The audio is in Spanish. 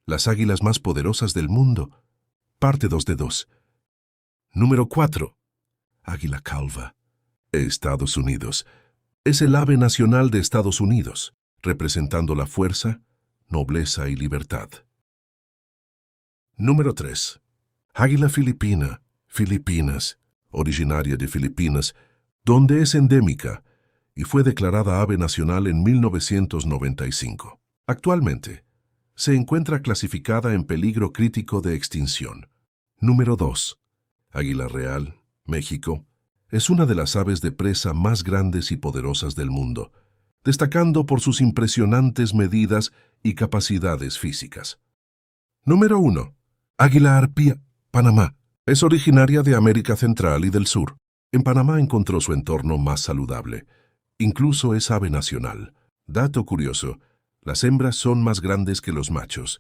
las águilas más poderosas del mundo. Parte 2 de 2. Número 4. Águila calva. Estados Unidos. Es el ave nacional de Estados Unidos, representando la fuerza, nobleza y libertad. Número 3. Águila filipina, Filipinas, originaria de Filipinas, donde es endémica y fue declarada ave nacional en 1995. Actualmente, se encuentra clasificada en peligro crítico de extinción. Número 2. Águila real, México. Es una de las aves de presa más grandes y poderosas del mundo, destacando por sus impresionantes medidas y capacidades físicas. Número 1. Águila arpía, Panamá. Es originaria de América Central y del Sur. En Panamá encontró su entorno más saludable. Incluso es ave nacional. Dato curioso, las hembras son más grandes que los machos